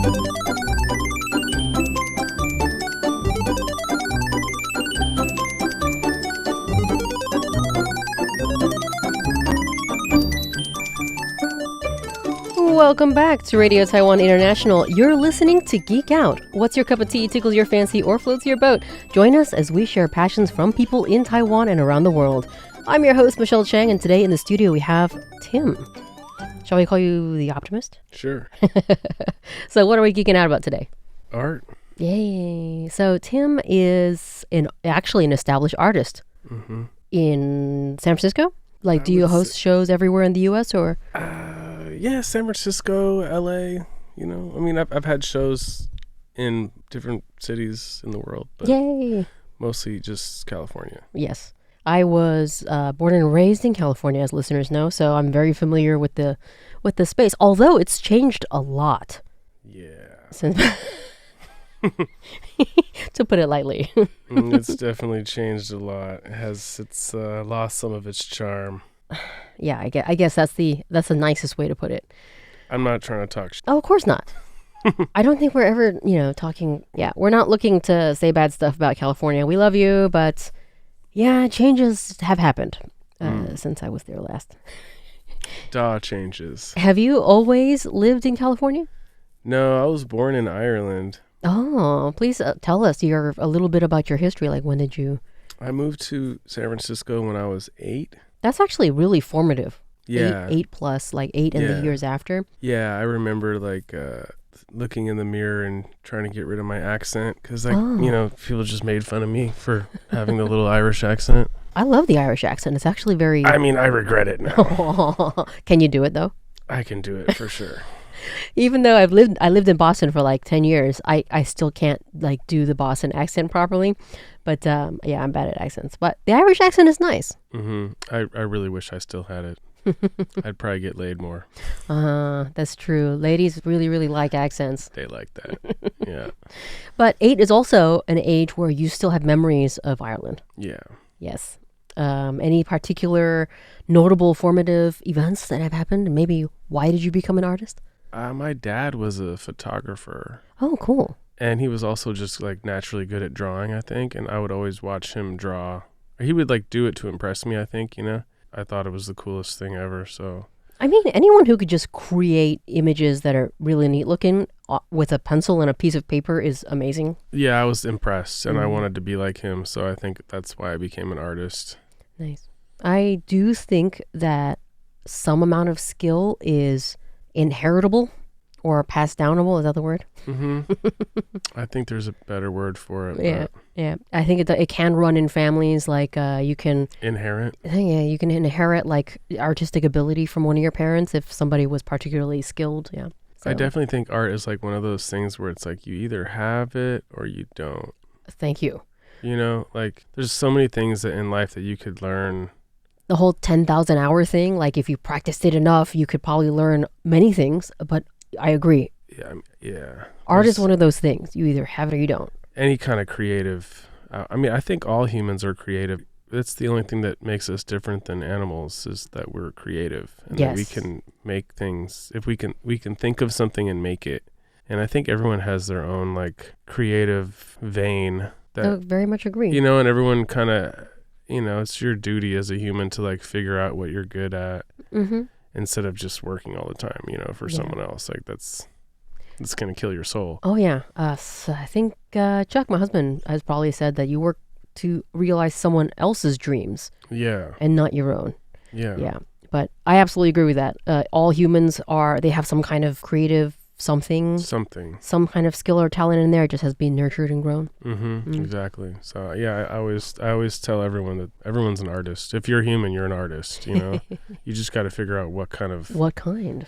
Welcome back to Radio Taiwan International. You're listening to Geek Out. What's your cup of tea, tickles your fancy, or floats your boat? Join us as we share passions from people in Taiwan and around the world. I'm your host, Michelle Chang, and today in the studio we have Tim. Shall we call you the Optimist? Sure. So what are we geeking out about today? Art. Yay. So Tim is actually an established artist in San Francisco? Do you host shows everywhere in the U.S. or? Yeah, San Francisco, L.A. You know, I mean, I've had shows in different cities in the world, but Yay. Mostly just California. Yes. I was born and raised in California, as listeners know, so I'm very familiar with the space, although it's changed a lot. Yeah. Since to put it lightly. It's definitely changed a lot. It's lost some of its charm. Yeah, I guess that's the nicest way to put it. I'm not trying to talk shit. Oh, of course not. I don't think we're ever, talking. Yeah, we're not looking to say bad stuff about California. We love you, but yeah, changes have happened since I was there last. Changes. Have you always lived in California? No, I was born in Ireland. Oh, please tell us a little bit about your history. Like, when did you? I moved to San Francisco when I was 8. That's actually really formative. Yeah. 8 plus, like 8 in the years after. Yeah, I remember looking in the mirror and trying to get rid of my accent because, people just made fun of me for having the little Irish accent. I love the Irish accent. It's actually very... I mean, I regret it now. Can you do it, though? I can do it for sure. Even though I lived in Boston for like 10 years, I still can't do the Boston accent properly. But yeah, I'm bad at accents. But the Irish accent is nice. Mm-hmm. I really wish I still had it. I'd probably get laid more. That's true. Ladies really, really like accents. They like that. Yeah. But 8 is also an age where you still have memories of Ireland. Yeah. Yes. Any particular notable formative events that have happened? Maybe why did you become an artist? My dad was a photographer. Oh, cool. And he was also just naturally good at drawing, I think. And I would always watch him draw. He would do it to impress me, I think, I thought it was the coolest thing ever, so. I mean, anyone who could just create images that are really neat looking with a pencil and a piece of paper is amazing. Yeah, I was impressed and I wanted to be like him. So I think that's why I became an artist. Nice. I do think that some amount of skill is inheritable or passed downable. Is that the word? Mm-hmm. I think there's a better word for it. Yeah. Yeah. I think it can run in families. You can inherit. Yeah, you can inherit artistic ability from one of your parents if somebody was particularly skilled. Yeah. So. I definitely think art is one of those things where it's you either have it or you don't. Thank you. There's so many things that in life that you could learn. The whole 10,000 hour thing, if you practiced it enough, you could probably learn many things, but I agree. Yeah. Art is one of those things. You either have it or you don't. Any kind of creative. I think all humans are creative. That's the only thing that makes us different than animals is that we're creative. And yes. That we can make things. If we can think of something and make it. And I think everyone has their own creative vein. I very much agree. And everyone kind of, it's your duty as a human to figure out what you're good at instead of just working all the time, for someone else. That's going to kill your soul. Oh, yeah. So I think Chuck, my husband, has probably said that you work to realize someone else's dreams. Yeah. And not your own. Yeah. Yeah. But I absolutely agree with that. All humans they have some kind of creative some kind of skill or talent in there. It just has been nurtured and grown. Exactly. So yeah, I always tell everyone that everyone's an artist. If you're human, you're an artist. You just got to figure out what kind.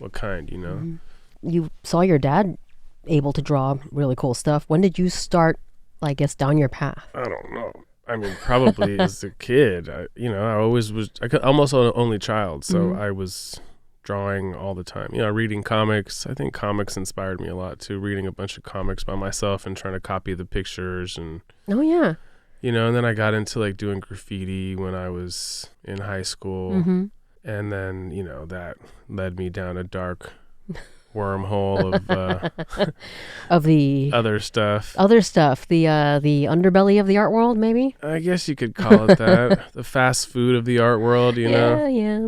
You saw your dad able to draw really cool stuff. When did you start, down your path? I don't know. I mean, probably as a kid. I always was. Almost an only child, so I was drawing all the time, reading comics. I think comics inspired me a lot too, reading a bunch of comics by myself and trying to copy the pictures and oh yeah, and then I got into doing graffiti when I was in high school and then that led me down a dark wormhole of of the other stuff. the underbelly of the art world, maybe. I guess you could call it that. The fast food of the art world, you know? Yeah.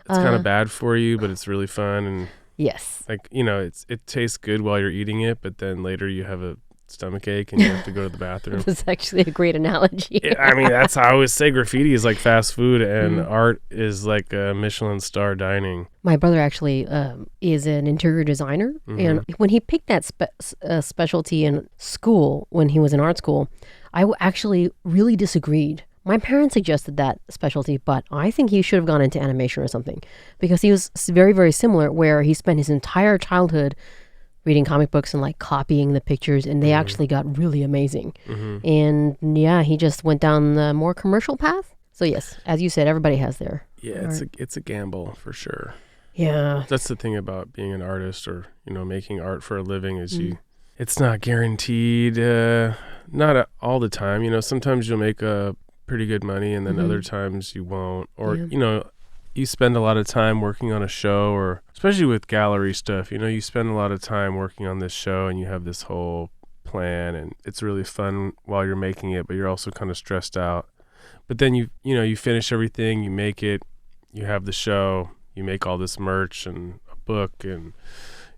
It's kind of bad for you, but it's really fun. And Yes. like, you know, it tastes good while you're eating it, but then later you have a stomach ache and you have to go to the bathroom. That's actually a great analogy. I mean, that's how I always say graffiti is like fast food and art is like Michelin star dining. My brother actually is an interior designer, and when he picked that specialty in school, when he was in art school, I actually really disagreed. My parents suggested that specialty, but I think he should have gone into animation or something, because he was very, very similar, where he spent his entire childhood reading comic books and like copying the pictures, and they actually got really amazing. And yeah, he just went down the more commercial path. So yes, as you said, everybody has their art. It's a gamble for sure. Yeah. That's the thing about being an artist, or making art for a living, is it's not guaranteed, not all the time. Sometimes you'll make a pretty good money, and then other times you won't, or you spend a lot of time working on a show, or especially with gallery stuff, you spend a lot of time working on this show and you have this whole plan and it's really fun while you're making it, but you're also kind of stressed out. But then you finish everything, you make it, you have the show, you make all this merch and a book, and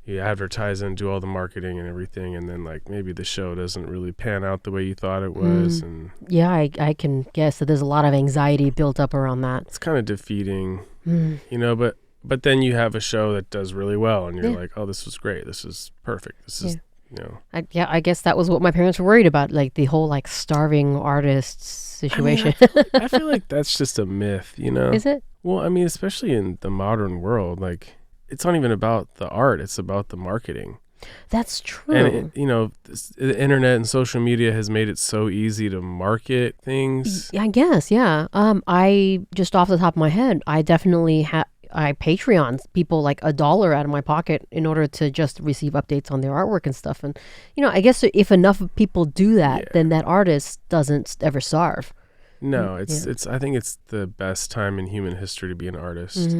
you advertise and do all the marketing and everything, and then like maybe the show doesn't really pan out the way you thought it was. And yeah, I can guess that there's a lot of anxiety built up around that. It's kind of defeating, but then you have a show that does really well, and you're like, oh, this was great, this is perfect, this is I guess that was what my parents were worried about, like the whole like starving artists situation. I feel like that's just a myth, Is it? Well, I mean, especially in the modern world, like it's not even about the art, it's about the marketing. That's true. And the internet and social media has made it so easy to market things. I guess, yeah. I just off the top of my head, I definitely I Patreon people like $1 out of my pocket in order to just receive updates on their artwork and stuff. And I guess if enough people do that, then that artist doesn't ever starve. No, it's I think it's the best time in human history to be an artist.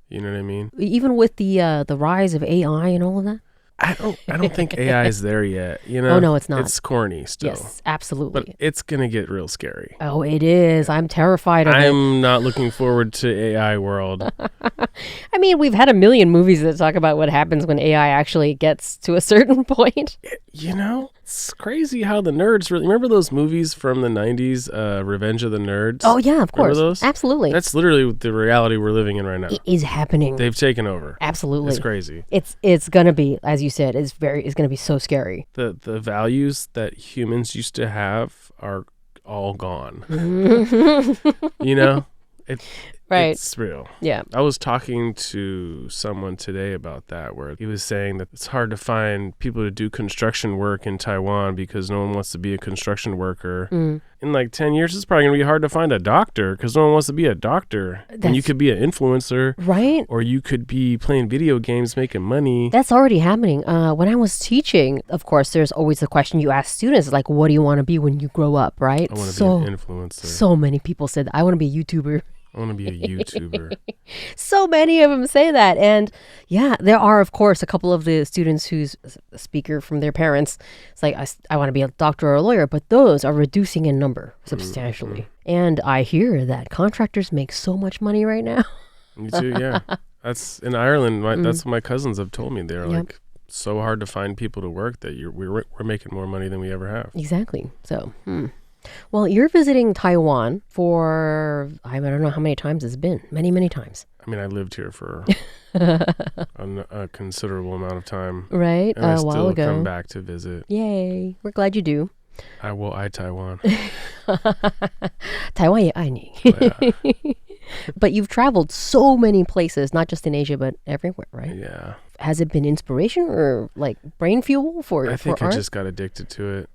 You know what I mean? Even with the rise of AI and all of that. I don't think AI is there yet. Oh no, it's not. It's corny still. Yes, absolutely. But it's gonna get real scary. Oh, it is. I'm terrified of it. I'm not looking forward to AI world. I mean, we've had a million movies that talk about what happens when AI actually gets to a certain point. It's crazy how the nerds really... Remember those movies from the 90s, Revenge of the Nerds? Oh, yeah, of course. Remember those? Absolutely. That's literally the reality we're living in right now. It is happening. They've taken over. Absolutely. It's crazy. It's going to be, as you said, it's going to be so scary. The values that humans used to have are all gone. Right. It's real. Yeah. I was talking to someone today about that, where he was saying that it's hard to find people to do construction work in Taiwan because no one wants to be a construction worker. In like 10 years, it's probably going to be hard to find a doctor because no one wants to be a doctor. And you could be an influencer. Right. Or you could be playing video games, making money. That's already happening. When I was teaching, of course, there's always the question you ask students, like, what do you want to be when you grow up, right? I want to be an influencer. So many people said that. I want to be a YouTuber. I want to be a YouTuber. So many of them say that. And yeah, there are, of course, a couple of the students who's a speaker from their parents. It's like, I want to be a doctor or a lawyer, but those are reducing in number substantially. And I hear that contractors make so much money right now. Me too, yeah. That's in Ireland. That's what my cousins have told me. They're like, so hard to find people to work that we're making more money than we ever have. Exactly. So, Well, you're visiting Taiwan for, I don't know how many times it's been. Many, many times. I mean, I lived here for a considerable amount of time. Right, and I a while still ago. come back to visit. Yay. We're glad you do. I Taiwan. Taiwan 也爱你. Yeah. But you've traveled so many places, not just in Asia, but everywhere, right? Yeah. Has it been inspiration or like brain fuel for I think art? I just got addicted to it.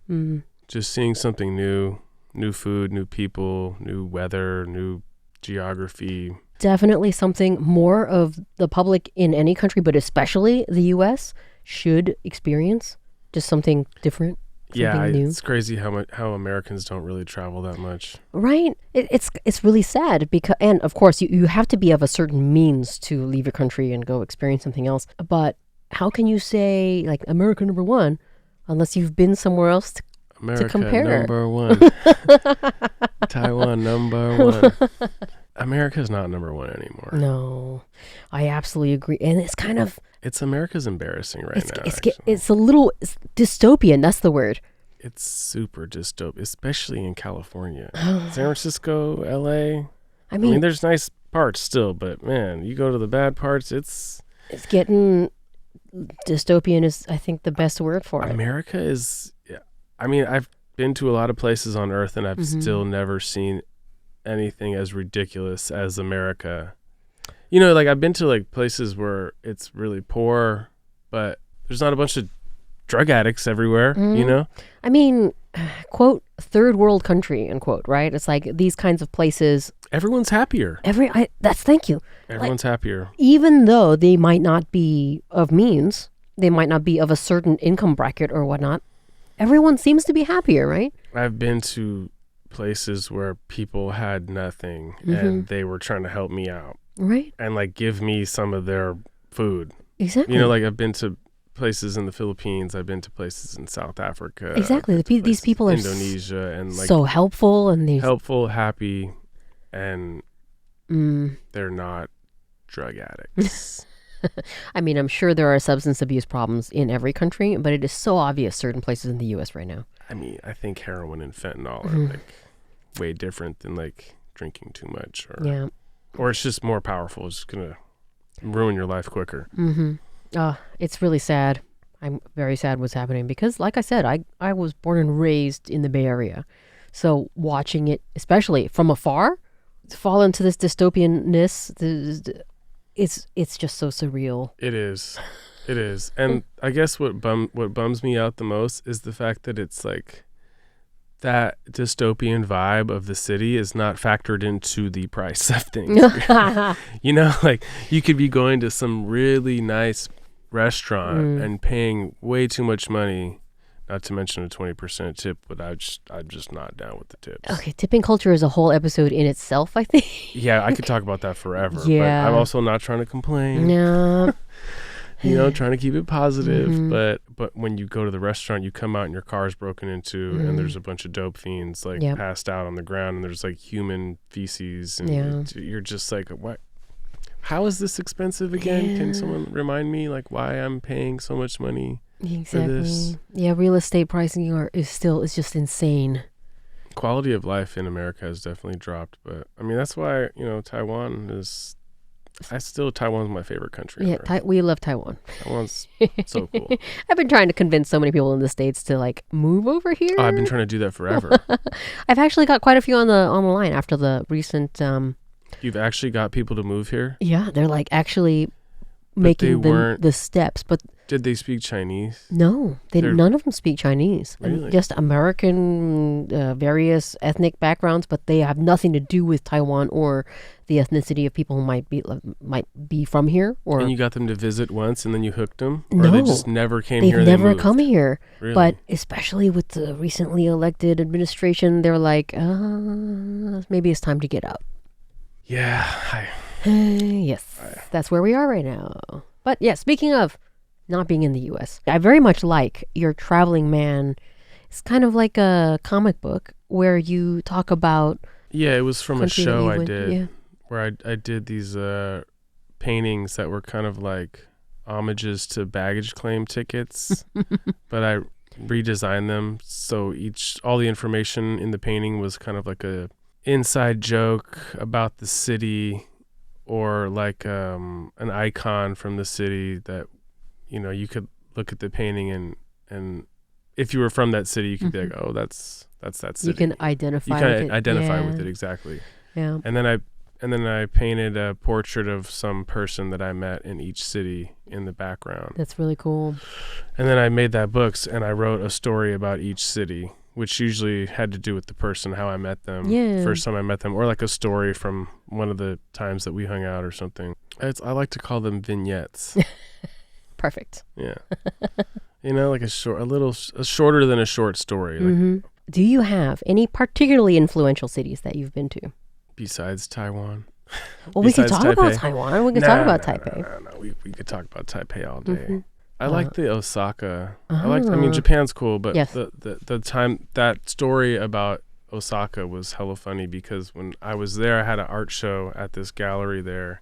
Just seeing something new food, new people, new weather, new geography. Definitely something more of the public in any country, but especially the U.S. should experience. Just something different. New. It's crazy how Americans don't really travel that much. Right. It's really sad because, and of course, you have to be of a certain means to leave your country and go experience something else. But how can you say like America number one unless you've been somewhere else to America compare? number one. Taiwan number one. America's not number one anymore. No, I absolutely agree. And it's kind of... It's America's embarrassing right now. It's a little dystopian. That's the word. It's super dystopian, especially in California. San Francisco, LA. I mean, there's nice parts still, but man, you go to the bad parts, it's getting... Dystopian is, I think, the best word for it. America is... I mean, I've been to a lot of places on Earth, and I've still never seen anything as ridiculous as America. You know, like I've been to like places where it's really poor, but there's not a bunch of drug addicts everywhere, you know? I mean, quote, third world country, unquote, right? It's like these kinds of places. Everyone's happier. Thank you. Everyone's happier. Even though they might not be of means, they might not be of a certain income bracket or whatnot, everyone seems to be happier, right? I've been to places where people had nothing and they were trying to help me out. Right. And like give me some of their food. Exactly. You know, like I've been to places in the Philippines, I've been to places in South Africa. Exactly. These people are Indonesia and like so helpful and helpful, happy, and they're not drug addicts. I mean, I'm sure there are substance abuse problems in every country, but it is so obvious certain places in the U.S. right now. I mean, I think heroin and fentanyl are like way different than like drinking too much, or it's just more powerful. It's gonna ruin your life quicker. It's really sad. I'm very sad what's happening because, like I said, I was born and raised in the Bay Area, so watching it, especially from afar, fall into this dystopianness, it's just so surreal. It is. And I guess what bums me out the most is the fact that it's like that dystopian vibe of the city is not factored into the price of things. You know, like you could be going to some really nice restaurant and paying way too much money, not to mention a 20% tip, but I'm just not down with the tips. Okay, tipping culture is a whole episode in itself, I think. Yeah, I could talk about that forever. Yeah. But I'm also not trying to complain. No. You know, trying to keep it positive, but when you go to the restaurant, you come out and your car is broken into, and there's a bunch of dope fiends like passed out on the ground, and there's like human feces, and you're just like, what? How is this expensive again? Yeah. Can someone remind me like why I'm paying so much money for this? Yeah, real estate pricing is just insane. Quality of life in America has definitely dropped, but I mean that's why Taiwan's my favorite country. Yeah, we love Taiwan. Taiwan's so cool. I've been trying to convince so many people in the States to like move over here. Oh, I've been trying to do that forever. I've actually got quite a few on the line after the recent. You've actually got people to move here? Yeah, they're like actually making the steps. But did they speak Chinese? No, none of them speak Chinese. Really? Just American, various ethnic backgrounds, but they have nothing to do with Taiwan or the ethnicity of people who might be from here. And you got them to visit once, and then you hooked them, or no, they just never came here. They've never come here. Really? But especially with the recently elected administration, they're like, maybe it's time to get out. Yeah. Yes, that's where we are right now. But yeah, speaking of not being in the U.S., I very much like your traveling man. It's kind of like a comic book where you talk about. Yeah, it was from a show I did where I did these paintings that were kind of like homages to baggage claim tickets, but I redesigned them so all the information in the painting was kind of like a inside joke about the city, or like an icon from the city that you could look at the painting and if you were from that city you could be like, oh, that's that city. You can identify with it. You can identify with it, exactly. Yeah. And then I painted a portrait of some person that I met in each city in the background. That's really cool. And then I made that books and I wrote a story about each city, which usually had to do with the person, how I met them, first time I met them, or like a story from one of the times that we hung out or something. I like to call them vignettes. Perfect. Yeah. Like a shorter than a short story. Like, do you have any particularly influential cities that you've been to? Besides Taiwan? Well, we can talk about Taiwan. We can talk about Taipei. No. We could talk about Taipei all day. I like the Osaka. I mean, Japan's cool, but yes. the time, that story about Osaka was hella funny because when I was there, I had an art show at this gallery there,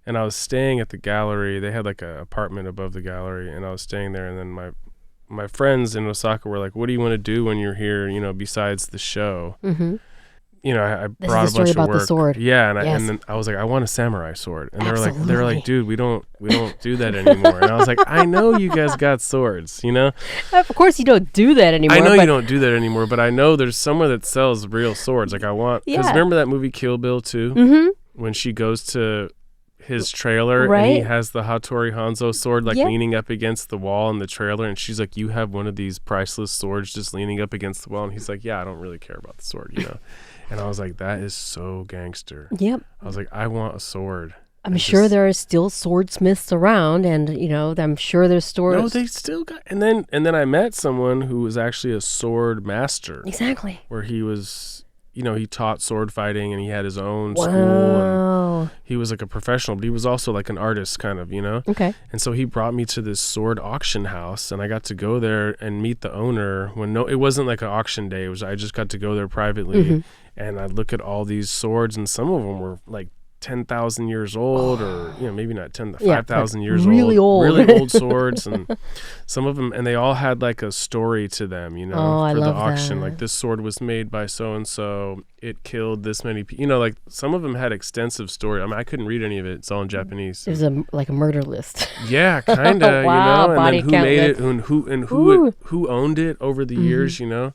and I was staying at the gallery. They had like an apartment above the gallery, and I was staying there, and then my friends in Osaka were like, what do you want to do when you're here, you know, besides the show? Mm-hmm. You know, I this brought is a bunch about of work. The sword. Yeah, and, yes. and then I was like, I want a samurai sword, and Absolutely. they were like, dude, we don't do that anymore. And I was like, I know you guys got swords, you know. Of course, you don't do that anymore. I know you don't do that anymore, but I know there's somewhere that sells real swords. Like I want, because remember that movie Kill Bill 2? Mm-hmm. When she goes to his trailer right? and he has the Hattori Hanzo sword like leaning up against the wall in the trailer, and she's like, you have one of these priceless swords just leaning up against the wall, and he's like, yeah, I don't really care about the sword, you know. And I was like, that is so gangster. Yep. I was like, I want a sword. I'm sure there are still swordsmiths around, and you know, I'm sure there's stores. No, they still got. And then I met someone who was actually a sword master. Exactly. Where he was, you know, he taught sword fighting, and he had his own wow. school, and he was like a professional, but he was also like an artist, kind of, you know. Okay. And so he brought me to this sword auction house, and I got to go there and meet the owner. It wasn't like an auction day. I just got to go there privately. Mm-hmm. And I'd look at all these swords, and some of them were like 10,000 years old, or you know, maybe not 5,000 years really old, really old swords, and some of them, and they all had like a story to them, you know, for the auction. Like, this sword was made by so and so. It killed this many people. You know, like some of them had extensive story. I mean, I couldn't read any of it. It's all in Japanese. It was like a murder list. Yeah, kind of. Wow, you know, and then who made it, and who owned it over the years. You know.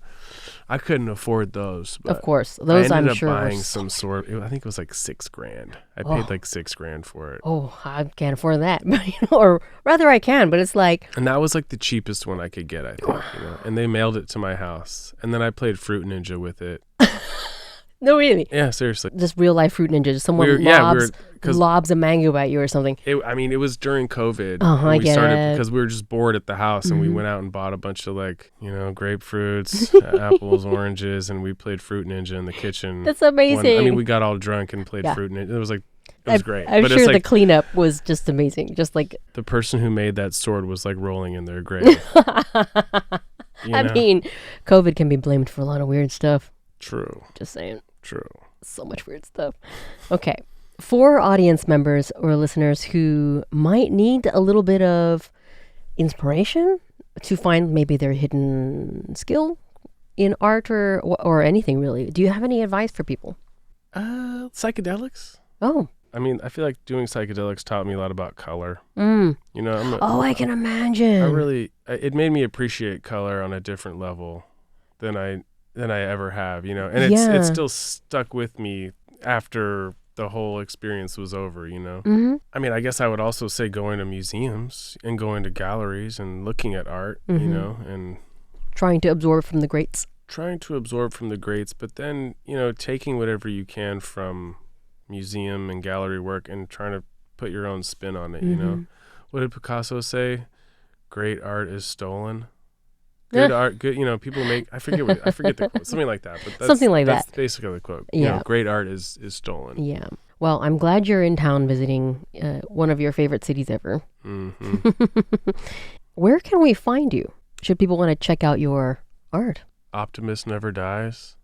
I couldn't afford those. But of course, those I ended I'm up buying some sword. I think it was like $6,000. I paid like $6,000 for it. Oh, I can't afford that, or rather, I can. But it's like, and that was like the cheapest one I could get, I think. You know, and they mailed it to my house, and then I played Fruit Ninja with it. No, really? Yeah, seriously. Just real life Fruit Ninja. Someone lobs a mango at you or something. It was during COVID. I we get started it. Because we were just bored at the house, and we went out and bought a bunch of, like, you know, grapefruits, apples, oranges, and we played Fruit Ninja in the kitchen. That's amazing. We got all drunk and played Fruit Ninja. It was great. I'm sure the cleanup was just amazing. Just like the person who made that sword was like rolling in their grave. I mean, COVID can be blamed for a lot of weird stuff. True. Just saying. True. So much weird stuff. Okay. For audience members or listeners who might need a little bit of inspiration to find maybe their hidden skill in art or anything really, do you have any advice for people? Psychedelics. Oh. I mean, I feel like doing psychedelics taught me a lot about color. You know, I can imagine. It made me appreciate color on a different level than I ever have, you know, and it's still stuck with me after the whole experience was over, you know. Mm-hmm. I mean, I guess I would also say going to museums and going to galleries and looking at art, you know, and trying to absorb from the greats, but then, you know, taking whatever you can from museum and gallery work and trying to put your own spin on it, you know. What did Picasso say? Great art is stolen. Good art, good. You know, people make. I forget the quote. Something like that. But that's basically the quote. Yeah. You know, great art is stolen. Yeah. Well, I'm glad you're in town visiting one of your favorite cities ever. Mm-hmm. Where can we find you? Should people want to check out your art? Optimist Never Dies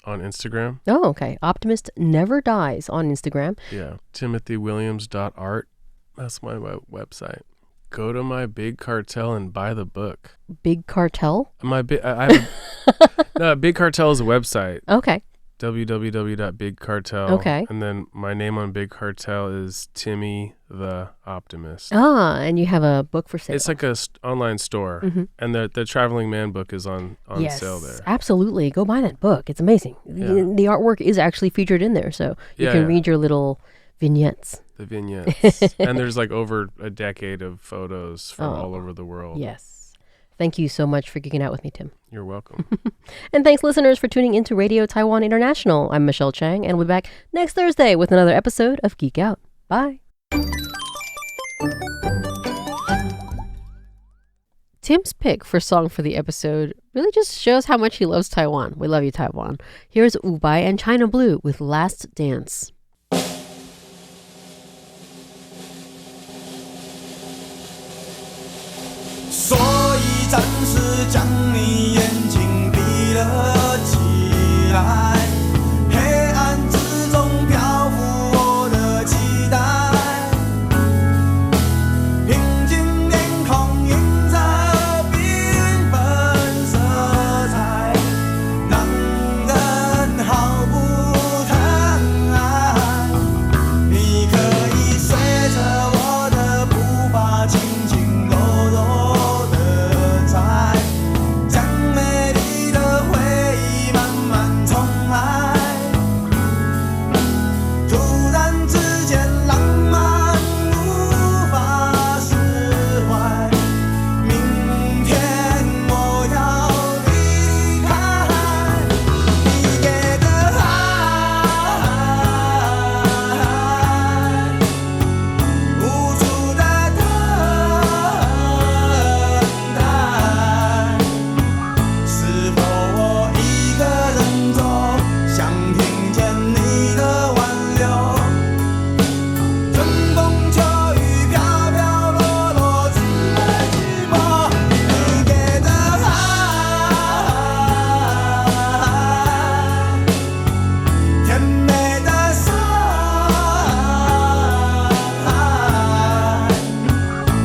on Instagram. Oh, okay. Optimist Never Dies on Instagram. Yeah. TimothyWilliams.art. That's my website. Go to my Big Cartel and buy the book. Big Cartel? Big Cartel is a website. Okay. www.bigcartel. Okay. And then my name on Big Cartel is Timmy the Optimist. And you have a book for sale. It's like a online store, and the Traveling Man book is on sale there. Absolutely. Go buy that book. It's amazing. Yeah. The artwork is actually featured in there, so you can read your little vignettes. The vignettes. And there's like over a decade of photos from all over the world. Yes. Thank you so much for geeking out with me, Tim. You're welcome. And thanks, listeners, for tuning into Radio Taiwan International. I'm Michelle Chang, and we'll be back next Thursday with another episode of Geek Out. Bye. Tim's pick for song for the episode really just shows how much he loves Taiwan. We love you, Taiwan. Here's Ubai and China Blue with Last Dance. 所以暂时将你眼睛闭了起来，黑暗之中漂浮我的期待，平静天空映着缤纷色彩，让人毫不疼爱。你可以随着我的步伐轻轻柔柔的踩，将美丽的回忆慢慢重来。突然之间浪漫无法释怀，明天我要离开。你给的爱，无助的等待，是否我一个人走，想听见你的挽留？春风秋雨飘飘落落，只为寂寞。你给的爱，甜美的伤害，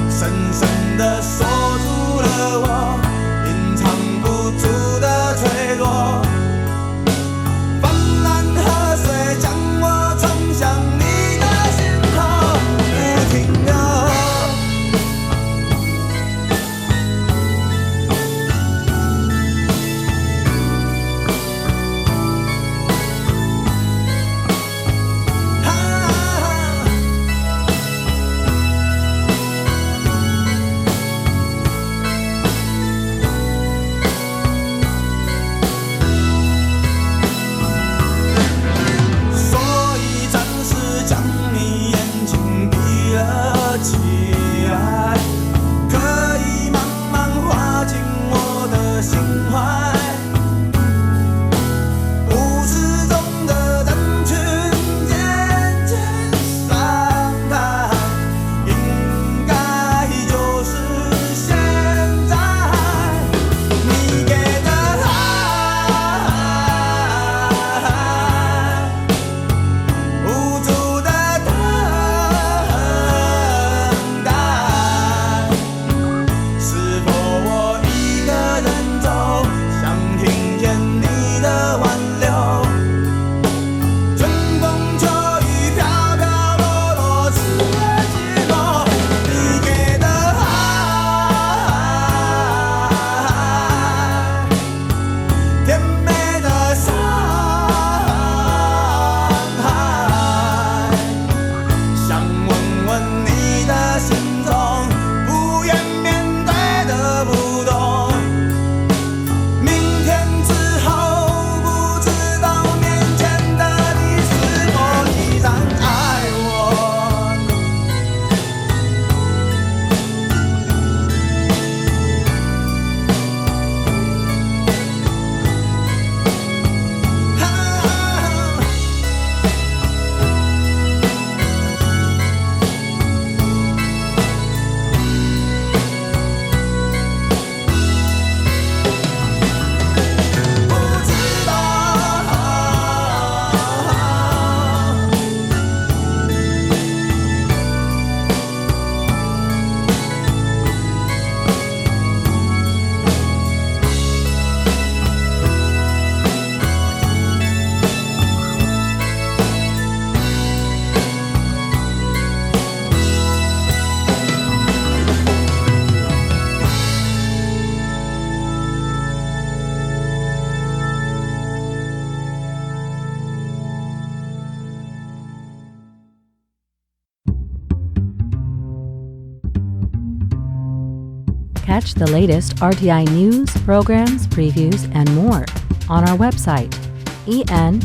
深深地锁住了我隐藏不住的脆弱。泛滥河水将我冲向你的心头，不停留。所以暂时将你眼睛闭了起来，可以慢慢滑进我的心怀。舞池中的人群渐渐散开，应该就是现在。你给的爱，无助的等待，是否我一个人走，想听见你的挽留？春风秋雨飘飘落落，只为寂寞。你给的爱，甜美的伤害，想问问你的心中，不愿面对的不懂。明天之后，不知道面前的你是否依然爱我。不知道，Catch the latest RTI news, programs, previews, and more on our website en.rti.org.tw.